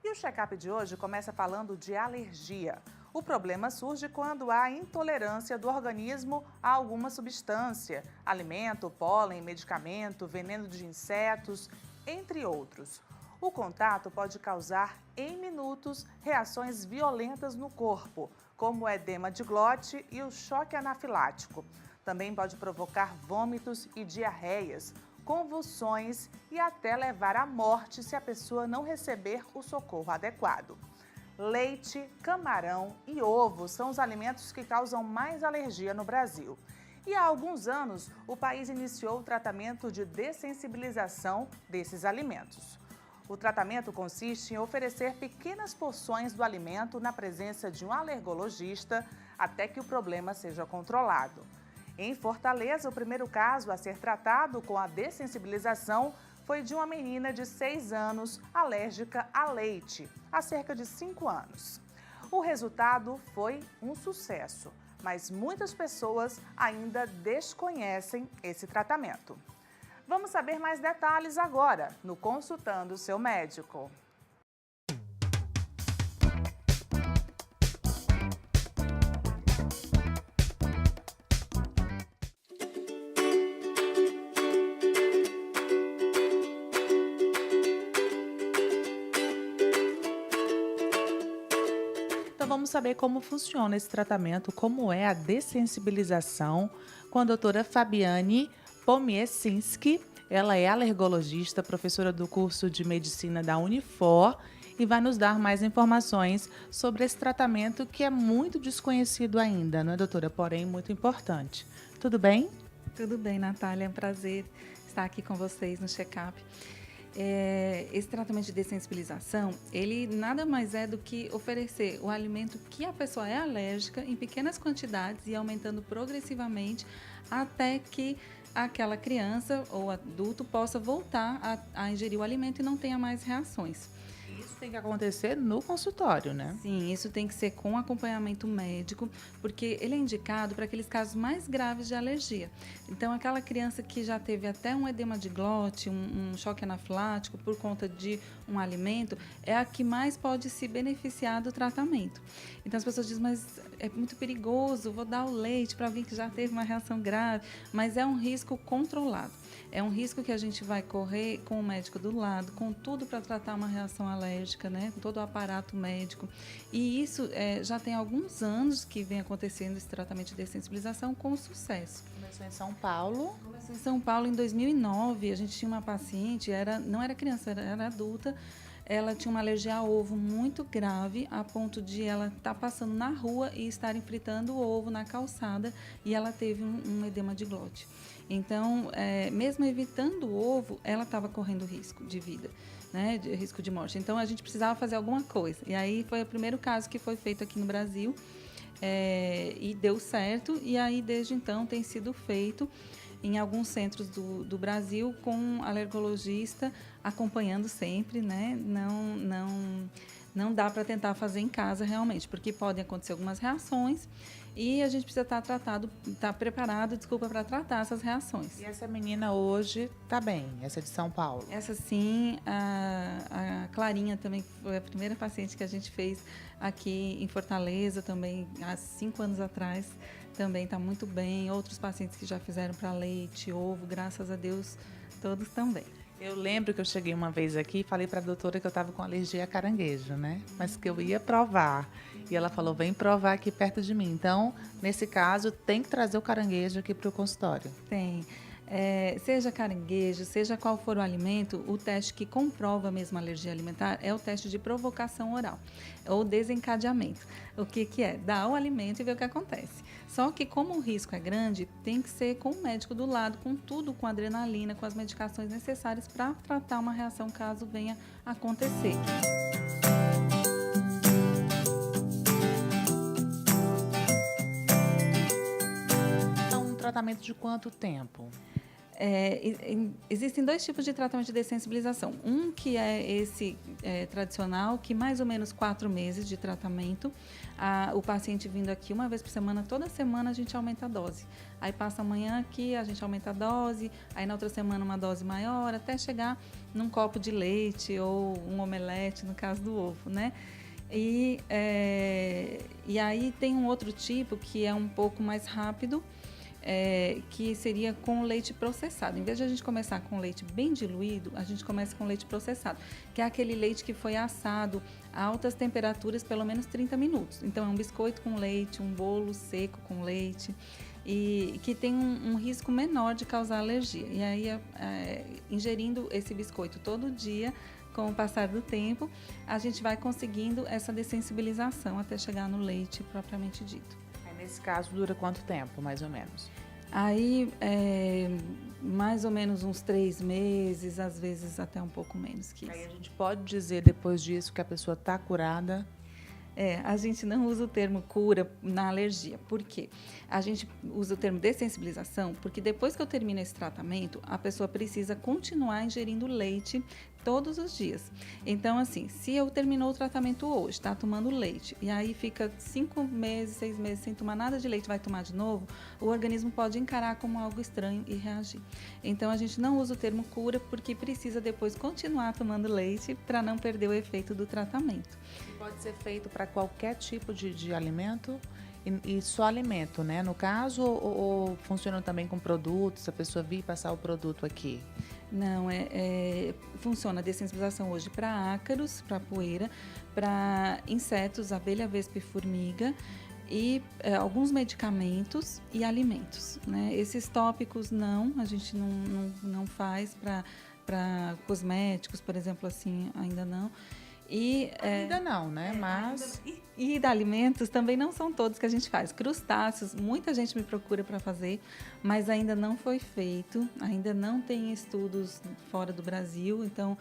E o check-up de hoje começa falando de alergia. O problema surge quando há intolerância do organismo a alguma substância, alimento, pólen, medicamento, veneno de insetos, entre outros. O contato pode causar, em minutos, reações violentas no corpo, como o edema de glote e o choque anafilático. Também pode provocar vômitos e diarreias, convulsões e até levar à morte se a pessoa não receber o socorro adequado. Leite, camarão e ovo são os alimentos que causam mais alergia no Brasil. E há alguns anos, o país iniciou o tratamento de dessensibilização desses alimentos. O tratamento consiste em oferecer pequenas porções do alimento na presença de um alergologista até que o problema seja controlado. Em Fortaleza, o primeiro caso a ser tratado com a dessensibilização foi de uma menina de 6 anos alérgica a leite, há cerca de 5 anos. O resultado foi um sucesso, mas muitas pessoas ainda desconhecem esse tratamento. Vamos saber mais detalhes agora no Consultando o Seu Médico. Então vamos saber como funciona esse tratamento, como é a dessensibilização com a doutora Fabiane Pomiesinski. Ela é alergologista, professora do curso de medicina da Unifor e vai nos dar mais informações sobre esse tratamento que é muito desconhecido ainda, não é, doutora? Porém, muito importante. Tudo bem? Tudo bem, Natália. É um prazer estar aqui com vocês no check-up. Esse tratamento de dessensibilização, ele nada mais é do que oferecer o alimento que a pessoa é alérgica em pequenas quantidades e aumentando progressivamente até que aquela criança ou adulto possa voltar a ingerir o alimento e não tenha mais reações. Isso tem que acontecer no consultório, né? Sim, isso tem que ser com acompanhamento médico, porque ele é indicado para aqueles casos mais graves de alergia. Então, aquela criança que já teve até um edema de glote, um choque anafilático por conta de um alimento, é a que mais pode se beneficiar do tratamento. Então, as pessoas dizem, mas é muito perigoso, vou dar o leite para alguém que já teve uma reação grave, mas é um risco controlado. É um risco que a gente vai correr com o médico do lado, com tudo para tratar uma reação alérgica, né? Com todo o aparato médico. E isso já tem alguns anos que vem acontecendo esse tratamento de dessensibilização com sucesso. Começou em São Paulo. Começou em São Paulo em 2009. A gente tinha uma paciente, não era criança, era adulta. Ela tinha uma alergia a ovo muito grave, a ponto de ela estar passando na rua e estarem fritando o ovo na calçada e ela teve um edema de glote. Então, mesmo evitando o ovo, ela estava correndo risco de vida, né, de risco de morte. Então, a gente precisava fazer alguma coisa. E aí foi o primeiro caso que foi feito aqui no Brasil e deu certo. E aí, desde então, tem sido feito em alguns centros do Brasil com alergologista acompanhando sempre, né? Não dá para tentar fazer em casa realmente, porque podem acontecer algumas reações e a gente precisa estar preparado, para tratar essas reações. E essa menina hoje tá bem, essa é de São Paulo. Essa sim, a Clarinha também foi a primeira paciente que a gente fez aqui em Fortaleza também, há 5 anos atrás, também está muito bem. Outros pacientes que já fizeram para leite, ovo, graças a Deus, todos também. Eu lembro que eu cheguei uma vez aqui e falei para a doutora que eu estava com alergia a caranguejo, né? Mas que eu ia provar. E ela falou, vem provar aqui perto de mim. Então, nesse caso, tem que trazer o caranguejo aqui para o consultório. Tem. Seja caranguejo, seja qual for o alimento, o teste que comprova mesmo a alergia alimentar é o teste de provocação oral, ou desencadeamento. O que é? Dar o alimento e ver o que acontece. Só que como o risco é grande, tem que ser com o médico do lado, com tudo, com adrenalina, com as medicações necessárias para tratar uma reação caso venha acontecer. Um tratamento de quanto tempo? Existem dois tipos de tratamento de dessensibilização. Um que é esse tradicional, que mais ou menos 4 meses de tratamento. O paciente vindo aqui uma vez por semana, toda semana a gente aumenta a dose. Aí passa amanhã aqui, a gente aumenta a dose, aí na outra semana uma dose maior, até chegar num copo de leite ou um omelete, no caso do ovo, né? E aí tem um outro tipo que é um pouco mais rápido, que seria com leite processado. Em vez de a gente começar com leite bem diluído, a gente começa com leite processado, que é aquele leite que foi assado a altas temperaturas, pelo menos 30 minutos. Então, é um biscoito com leite, um bolo seco com leite, e que tem um risco menor de causar alergia. E aí, ingerindo esse biscoito todo dia, com o passar do tempo, a gente vai conseguindo essa dessensibilização até chegar no leite propriamente dito. Nesse caso, dura quanto tempo, mais ou menos? Aí, mais ou menos uns 3 meses, às vezes até um pouco menos que isso. Aí a gente pode dizer, depois disso, que a pessoa está curada? A gente não usa o termo cura na alergia. Por quê? A gente usa o termo dessensibilização porque depois que eu termino esse tratamento, a pessoa precisa continuar ingerindo leite todos os dias. Então, assim, se eu terminou o tratamento hoje, está tomando leite, e aí fica 5 meses, 6 meses sem tomar nada de leite, vai tomar de novo, o organismo pode encarar como algo estranho e reagir. Então, a gente não usa o termo cura porque precisa depois continuar tomando leite para não perder o efeito do tratamento. Pode ser feito para qualquer tipo de alimento? E só alimento, né? No caso, ou funciona também com produtos, a pessoa vir passar o produto aqui? Não, funciona a dessensibilização hoje para ácaros, para poeira, para insetos, abelha, vespa e formiga, e alguns medicamentos e alimentos, né? Esses tópicos a gente não faz para cosméticos, por exemplo, assim, ainda não. Ainda não, né? Mas... E de alimentos também não são todos que a gente faz. Crustáceos, muita gente me procura para fazer, mas ainda não foi feito, ainda não tem estudos fora do Brasil, então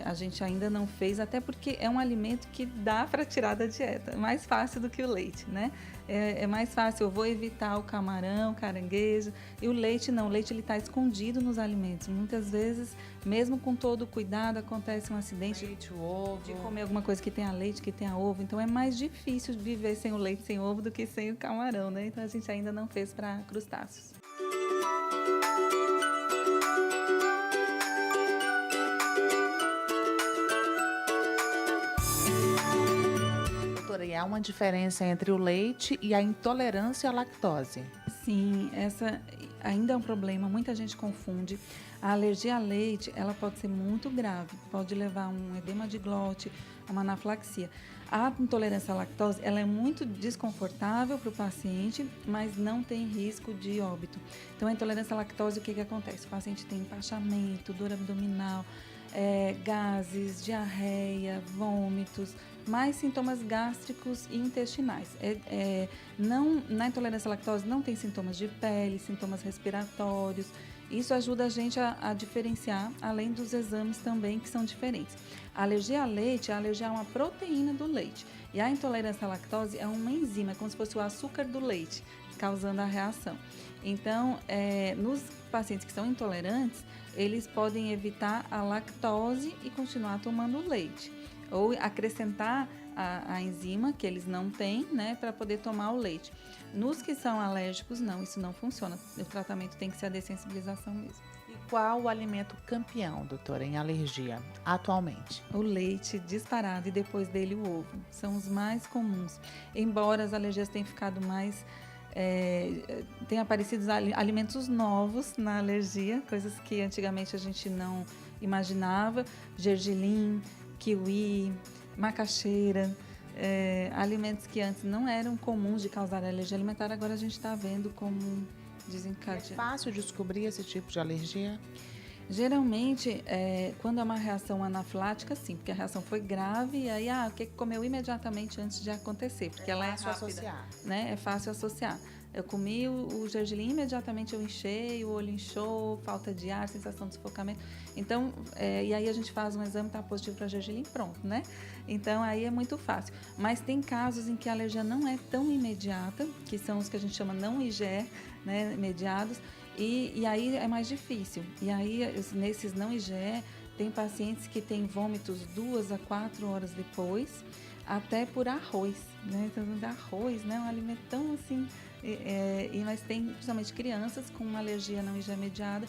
a gente ainda não fez, até porque é um alimento que dá para tirar da dieta, é mais fácil do que o leite, né? É mais fácil, eu vou evitar o camarão, caranguejo, e o leite não, o leite ele está escondido nos alimentos. Muitas vezes, mesmo com todo o cuidado, acontece um acidente leite, ovo, de comer alguma coisa que tenha leite, que tenha ovo, então é mais difícil viver sem o leite, sem ovo, do que sem o camarão, né? Então a gente ainda não fez para crustáceos. E há uma diferença entre o leite e a intolerância à lactose? Sim, essa ainda é um problema, muita gente confunde. A alergia a leite, ela pode ser muito grave, pode levar a um edema de glote, a uma anafilaxia. A intolerância à lactose, ela é muito desconfortável para o paciente, mas não tem risco de óbito. Então, a intolerância à lactose, o que acontece? O paciente tem empachamento, dor abdominal, gases, diarreia, vômitos, mais sintomas gástricos e intestinais. Na intolerância à lactose não tem sintomas de pele, sintomas respiratórios. Isso ajuda a gente a diferenciar, além dos exames também que são diferentes. A alergia a leite é a alergia a uma proteína do leite. E a intolerância à lactose é uma enzima, é como se fosse o açúcar do leite, causando a reação. Então, nos pacientes que são intolerantes, eles podem evitar a lactose e continuar tomando leite. Ou acrescentar a enzima, que eles não têm, né, para poder tomar o leite. Nos que são alérgicos, não, isso não funciona. O tratamento tem que ser a dessensibilização mesmo. E qual o alimento campeão, doutora, em alergia, atualmente? O leite disparado e depois dele o ovo. São os mais comuns. Embora as alergias tenham ficado mais... tem aparecido alimentos novos na alergia, coisas que antigamente a gente não imaginava. Gergelim, kiwi, macaxeira, alimentos que antes não eram comuns de causar alergia alimentar, agora a gente está vendo como desencadear. É fácil descobrir esse tipo de alergia? Geralmente, quando é uma reação anafilática, sim, porque a reação foi grave e aí, o que comeu imediatamente antes de acontecer, porque ela é rápida, associar, né? É fácil associar. Eu comi o gergelim, imediatamente eu inchei, o olho inchou, falta de ar, sensação de sufocamento. Então, e aí a gente faz um exame, tá positivo para gergelim, pronto, né? Então, aí é muito fácil. Mas tem casos em que a alergia não é tão imediata, que são os que a gente chama não IgE, né, mediados, E aí é mais difícil. E aí, nesses não IgE, tem pacientes que têm vômitos 2 a 4 horas depois, até por arroz, né? Então, arroz, né? Um alimento tão assim... mas tem principalmente crianças com uma alergia não IgE mediada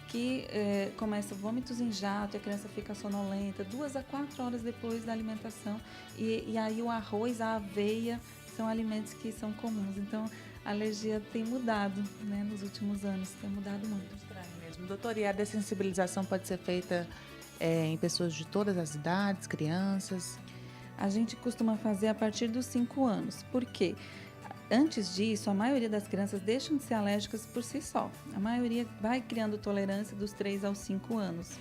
que começa vômitos em jato, e a criança fica sonolenta 2 a 4 horas depois da alimentação. E aí o arroz, a aveia, são alimentos que são comuns. Então, a alergia tem mudado, né, nos últimos anos, tem mudado muito. Estranho mesmo. Doutor, e a dessensibilização pode ser feita em pessoas de todas as idades, crianças? A gente costuma fazer a partir dos 5 anos. Por quê? Antes disso, a maioria das crianças deixam de ser alérgicas por si só. A maioria vai criando tolerância dos 3 aos 5 anos.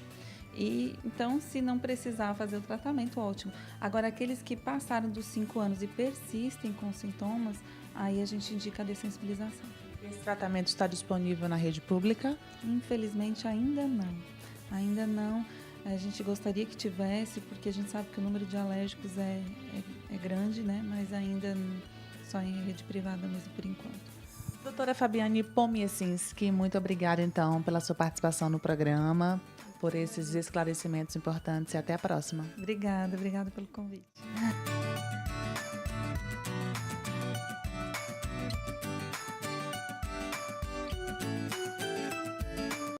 E então, se não precisar fazer o tratamento, ótimo. Agora, aqueles que passaram dos 5 anos e persistem com sintomas, aí a gente indica a dessensibilização. Esse tratamento está disponível na rede pública? Infelizmente, ainda não. Ainda não. A gente gostaria que tivesse, porque a gente sabe que o número de alérgicos é grande, né? Mas ainda só em rede privada mesmo, por enquanto. Doutora Fabiane Pomiesinski, muito obrigada, então, pela sua participação no programa, por esses esclarecimentos importantes e até a próxima. Obrigada pelo convite.